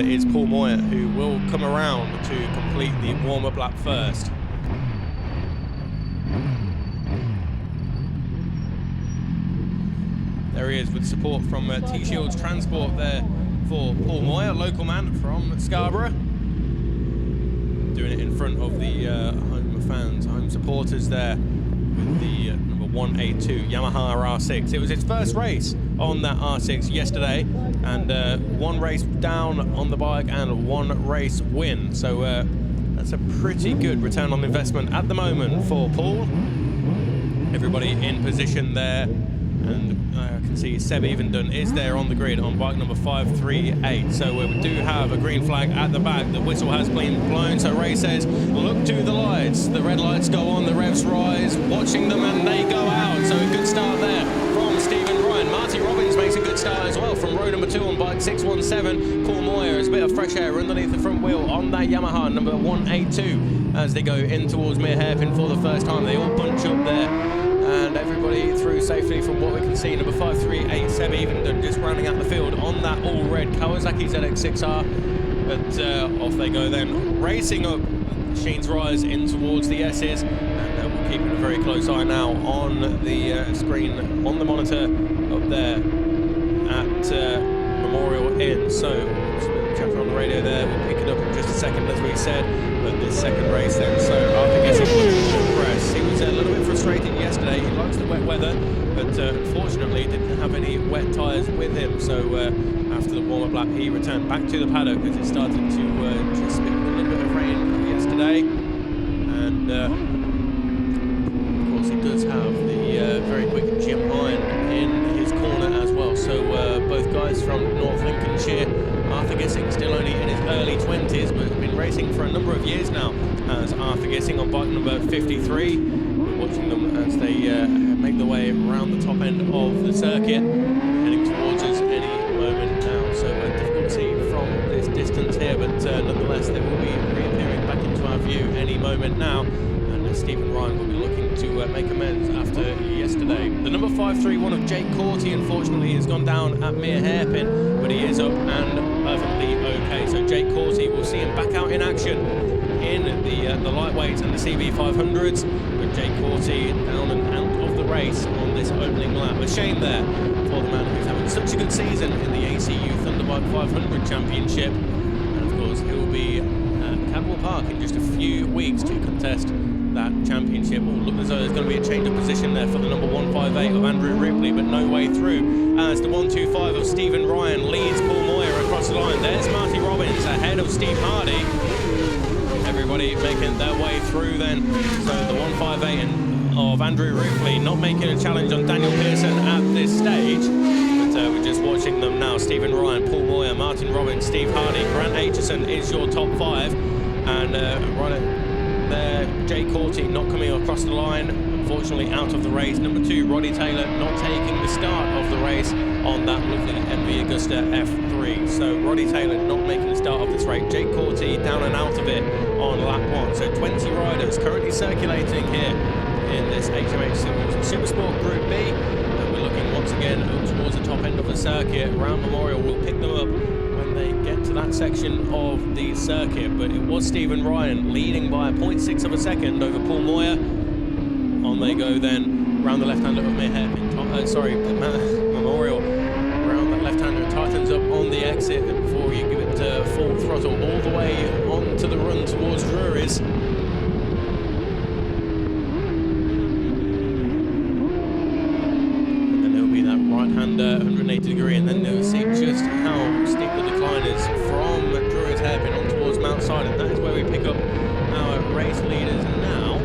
it is Paul Moyer who will come around to complete the warm-up lap first. There he is with support from T-Shields Transport there for Paul Moyer, local man from Scarborough. Doing it in front of the home fans, home supporters there with the number 182 Yamaha R6. It was his first race on that R6 yesterday, and one race down on the bike and one race win. So that's a pretty good return on investment at the moment for Paul. Everybody in position there. And I can see Seb Evendon is there on the grid on bike number 538. So we do have a green flag at the back. The whistle has been blown, so Ray says, look to the lights. The red lights go on, the revs rise, watching them, and they go out. So a good start there from Stephen Ryan. Marty Robbins makes a good start as well from row number 2 on bike 617. Paul Moyer has a bit of fresh air underneath the front wheel on that Yamaha number 182 as they go in towards Mere Hairpin for the first time. They all bunch up there. And everybody through safely from what we can see. Number 538, Seb Evendon, just rounding out the field on that all-red Kawasaki ZX6R. But off they go then, racing up Sheen's Rise in towards the S's. And we're keeping a very close eye now on the screen, on the monitor up there at Memorial Inn. So, chapter on the radio there, we'll pick it up in just a second, as we said. But this second race then, so Arthur Gessing will press. He was a little bit frustrated yesterday. He likes the wet weather, but unfortunately didn't have any wet tyres with him. So after the warm-up lap, he returned back to the paddock because it started to just spit with a little bit of rain yesterday. And of course, he does have the very quick Jim Iron in his corner as well. So both guys from North Lincolnshire. Arthur Gessing still only in his early 20s, but been racing for a number of years now as Arthur Gessing on bike number 53. We're watching them as they make their way around the top end of the circuit, heading towards us any moment now. So difficult to see from this distance here, but nonetheless they will be reappearing back into our view any moment now. And Stephen Ryan will be looking to make amends after yesterday. The number 531 of Jake Corty, unfortunately, has gone down at Mere Hairpin, but he is up and perfectly okay. So Jake Corty, will see him back out in action in the lightweights and the CV500s. But Jake Corty down and out of the race on this opening lap. A shame there for the man who's having such a good season in the ACU Thunderbike 500 Championship. And of course, he'll be at Cadwell Park in just a few weeks to contest that championship. Will look as though there's going to be a change of position there for the number 158 of Andrew Ripley, but no way through as the 125 of Stephen Ryan leads Paul Moyer across the line. There's Marty Robbins ahead of Steve Hardy. Everybody making their way through then. So the 158 of Andrew Ripley not making a challenge on Daniel Pearson at this stage. But we're just watching them now. Stephen Ryan, Paul Moyer, Martin Robbins, Steve Hardy, Grant Aitchison is your top 5. And right there, Jay Corty not coming across the line, unfortunately out of the race. Number 2, Roddy Taylor not taking the start of the race on that lovely MV Agusta F3. So Roddy Taylor not making the start of this race. Jay Corty down and out of it on lap 1. So 20 riders currently circulating here in this HMH Supersport Group B. And we're looking once again towards the top end of the circuit. Round Memorial will pick them up when they get to that section of the circuit. But it was Stephen Ryan leading by a 0.6 of a second over Paul Moyer. On they go then round the left-hander of Mere Hairpin. Memorial. Round that left-hander, tightens up on the exit before you give it full throttle all the way onto the run towards Drury's. And then there'll be that right-hander 180 degree, and then they'll see just how steep the decline is from Drury's Hairpin on towards Mount Side, and that is where we pick up our race leaders now.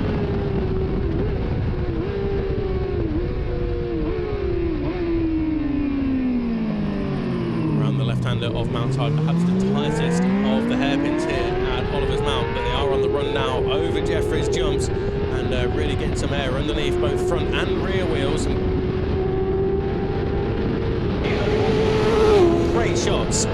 Of Mount Side, perhaps the tightest of the hairpins here at Oliver's Mount, but they are on the run now over Jeffrey's jumps and really getting some air underneath both front and rear wheels. Great shots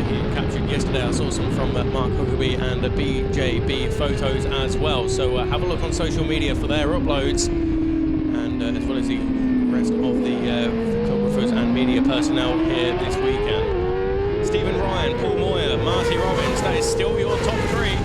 being captured yesterday. I saw some from Mark Huckabee and BJB photos as well, so have a look on social media for their uploads, and as well as the rest of the photographers and media personnel here this weekend. Stephen Ryan, Paul Moyer, Marty Robbins. That is still your top three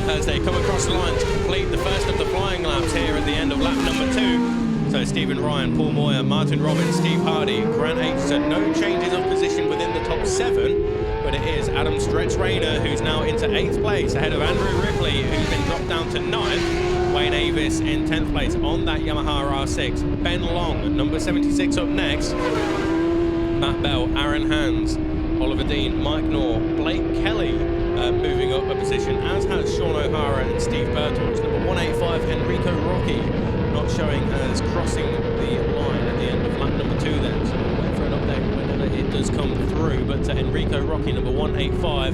as they come across the line to complete the first of the flying laps here at the end of lap number 2. So Stephen Ryan, Paul Moyer, Martin Robbins, Steve Hardy, Grant Aitchison. No changes of position within the top 7, but it is Adam Stretch Rayner who's now into 8th place ahead of Andrew Ripley, who's been dropped down to 9th. Wayne Avis in 10th place on that Yamaha R6. Ben Long, number 76 up next. Matt Bell, Aaron Hands, Oliver Dean, Mike Knorr, Blake Kelly moving up a position, as has Sean O'Hara and Steve Birtles. Number 185, Enrico Rocky, not showing as crossing the line at the end of lap number 2 then. So we'll wait for an update whenever it does come through. But Enrico Rocky, number 185,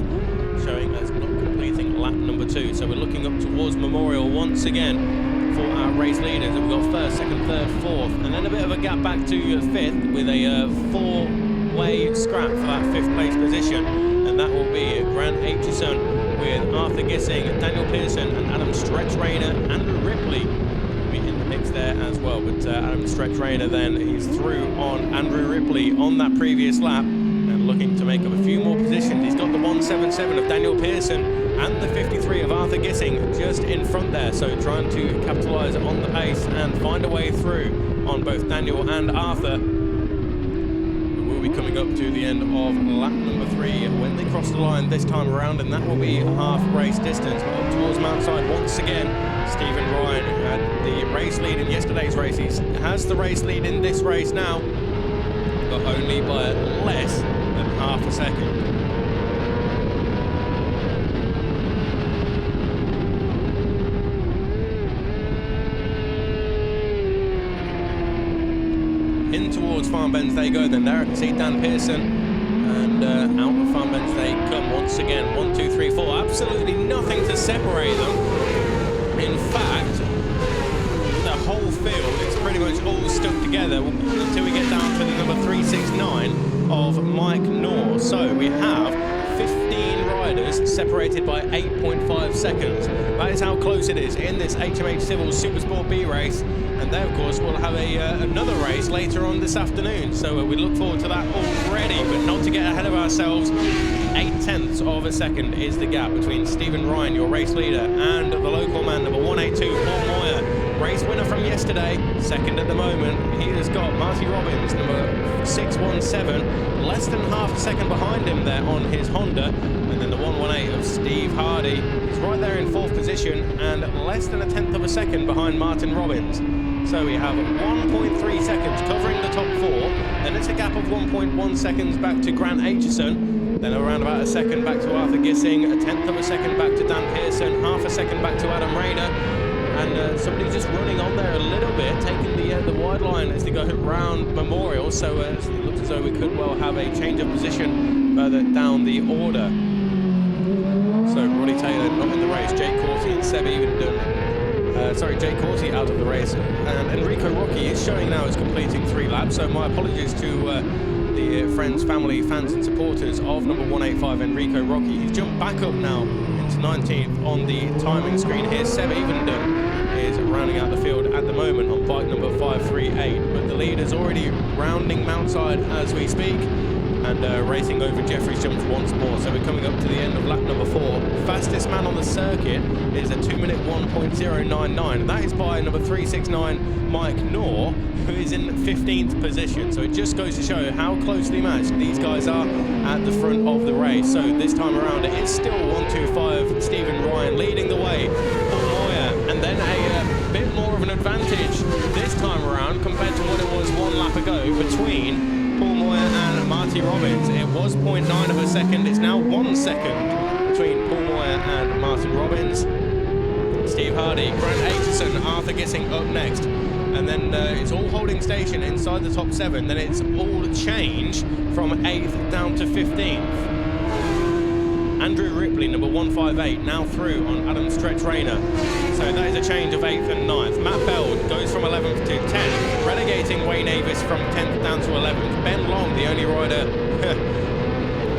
showing as not completing lap number 2. So we're looking up towards Memorial once again for our race leaders. We've got 1st, 2nd, 3rd, 4th, and then a bit of a gap back to 5th with a 4-way scrap for that 5th place position. And that will be Grant Aitchison with Arthur Gissing, Daniel Pearson and Adam Stretch Rayner. Andrew Ripley will be in the mix there as well. But Adam Stretch Rayner then is through on Andrew Ripley on that previous lap and looking to make up a few more positions. He's got the 177 of Daniel Pearson and the 53 of Arthur Gissing just in front there. So trying to capitalise on the pace and find a way through on both Daniel and Arthur. Coming up to the end of lap number 3 when they cross the line this time around, and that will be half race distance. But up towards Mountside once again, Stephen Ryan had the race lead in yesterday's race. He has the race lead in this race now, but only by less than half a second. In towards Farm Bends they go then. There I can see Dan Pearson, and out of Farm Bends they come once again. 1, 2, 3, 4. Absolutely nothing to separate them. In fact, the whole field is pretty much all stuck together until we get down to the number 369 of Mike Knorr. So we have 15 riders separated by 8.5 seconds. That is how close it is in this HMH Civils Supersport B race. And they, of course, will have another race later on this afternoon. So we look forward to that already, but not to get ahead of ourselves. 0.8 of a second is the gap between Stephen Ryan, your race leader, and the local man, number 182, Paul Moyer. Race winner from yesterday, 2nd at the moment. He has got Marty Robbins, number 617, less than half a second behind him there on his Honda. And then the 118 of Steve Hardy is right there in 4th position and less than 1/10 of a second behind Martin Robbins. So we have 1.3 seconds covering the top 4. Then it's a gap of 1.1 seconds back to Grant Aitchison. Then around about a second back to Arthur Gissing, 1/10 of a second back to Dan Pearson, half a second back to Adam Rayner. And somebody's just running on there a little bit, taking the wide line as they go round Memorial. So it looks as though we could well have a change of position further down the order. So Roddy Taylor not in the race, Jake Corty and Seb Evendon. Jake Corty out of the race, and Enrico Rocky is showing now as completing 3 laps. So my apologies to the friends, family, fans and supporters of number 185 Enrico Rocky. He's jumped back up now into 19th on the timing screen here. Seb Evendon is rounding out the field at the moment on bike number 538, but the lead is already rounding Mountside as we speak. And racing over Jeffries jumps once more. So we're coming up to the end of lap number 4. Fastest man on the circuit is a 2-minute 1.099. And that is by number 369, Mike Knorr, who is in 15th position. So it just goes to show how closely matched these guys are at the front of the race. So this time around, it is still 125 Stephen Ryan leading the way. Paul Moyer, and then a bit more of an advantage this time around compared to what it was 1 lap ago between Paul Moyer and Marty Robbins. It was 0.9 of a second. It's now 1 second between Paul Moyer and Martin Robbins. Steve Hardy, Grant Aitchison, Arthur Gissing up next. And then it's all holding station inside the top 7. Then it's all change from 8th down to 15th. Andrew Ripley, number 158, now through on Adam Stretch Rayner. So that is a change of 8th and 9th. Matt Bell goes from 11th to 10th, relegating Wayne Avis from 10th down to 11th. Ben Long, the only rider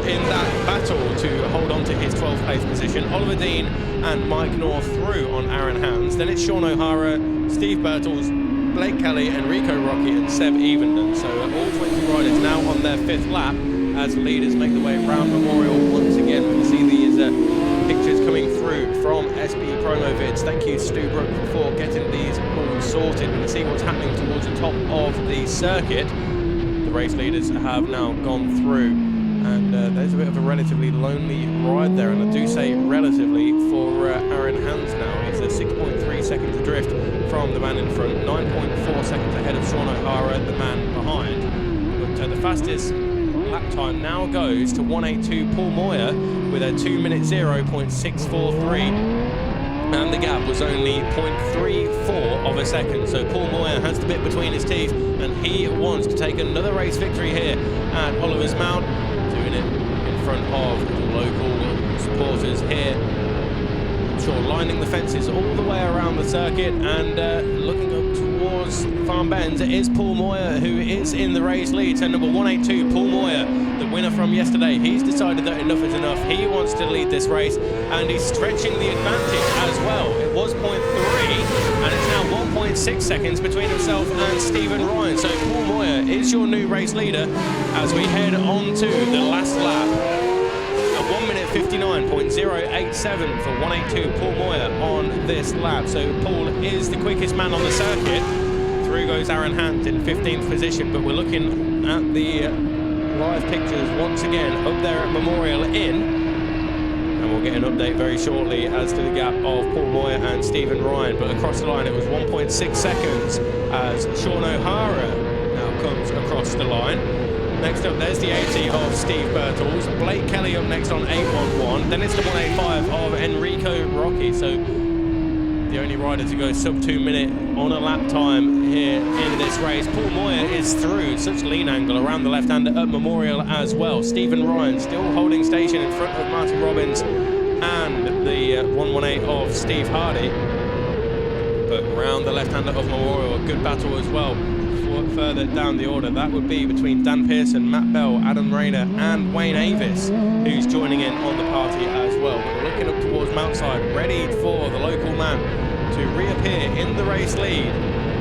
in that battle to hold on to his 12th place position. Oliver Dean and Mike Knorr through on Aaron Hands. Then it's Sean O'Hara, Steve Birtles, Blake Kelly, Enrico Rocky and Seb Evendon. So all 20 riders now on their 5th lap as leaders make the way around Memorial once again. We can see these pictures coming through from SB Promo Vids. Thank you, Stu Brook, for getting these all sorted. We can see what's happening towards the top of the circuit. The race leaders have now gone through, and there's a bit of a relatively lonely ride there, and I do say relatively for Aaron Hans now. He's 6.3 seconds adrift from the man in front, 9.4 seconds ahead of Sean O'Hara, the man behind. But the fastest lap time now goes to 182 Paul Moyer with a 2-minute 0.643, and the gap was only 0.34 of a second. So Paul Moyer has the bit between his teeth, and he wants to take another race victory here at Oliver's Mount, doing it in front of the local supporters here. I'm sure lining the fences all the way around the circuit, and looking up towards Farm Bends, it is Paul Moyer who is in the race lead. So number 182, Paul Moyer, the winner from yesterday, he's decided that enough is enough. He wants to lead this race, and he's stretching the advantage as well. It was 0.3, and it's now 1.6 seconds between himself and Stephen Ryan. So Paul Moyer is your new race leader as we head on to the last lap. 1 minute 59.087 for 182 Paul Moyer on this lap. So Paul is the quickest man on the circuit. Through goes Aaron Hans in 15th position, but we're looking at the live pictures once again up there at Memorial Inn, and we'll get an update very shortly as to the gap of Paul Moyer and Stephen Ryan. But across the line it was 1.6 seconds as Sean O'Hara now comes across the line. Next up, there's the 80 of Steve Birtles. Blake Kelly up next on 811. Then it's the 185 of Enrico Rocky. So the only rider to go sub 2 minute on a lap time here in this race. Paul Moyer is through. Such lean angle around the left-hander at Memorial as well. Stephen Ryan still holding station in front of Martin Robbins and the 118 of Steve Hardy. But around the left-hander of Memorial, a good battle as well. Further down the order, that would be between Dan Pearson, Matt Bell, Adam Rayner and Wayne Avis, who's joining in on the party as well. But we're looking up towards Mountside, ready for the local man to reappear in the race lead.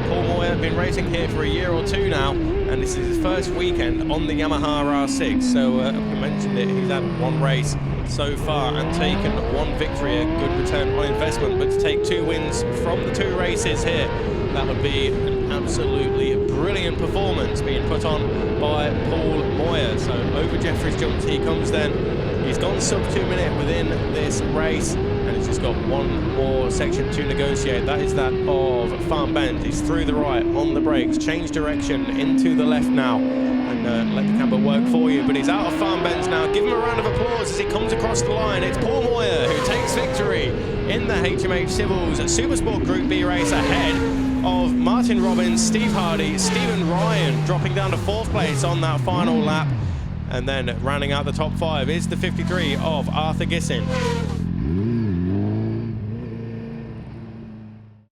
Paul Moyer has been racing here for a year or two now, and this is his first weekend on the Yamaha R6. So I mentioned it, he's had one race so far and taken one victory, a good return on investment. But to take 2 wins from the 2 races here, that would be an absolutely brilliant performance being put on by Paul Moyer. So over Jeffries jumps he comes then. He's gone sub 2 minute within this race, and he's just got one more section to negotiate. That is that of Farm Bend. He's through the right on the brakes, change direction into the left now, and let the camber work for you. But he's out of Farm Bends now. Give him a round of applause as he comes across the line. It's Paul Moyer who takes victory in the HMH Civils Supersport Group B race, ahead of Martin Robbins, Steve Hardy, Stephen Ryan dropping down to 4th place on that final lap. And then rounding out the top 5 is the 53 of Arthur Gissin.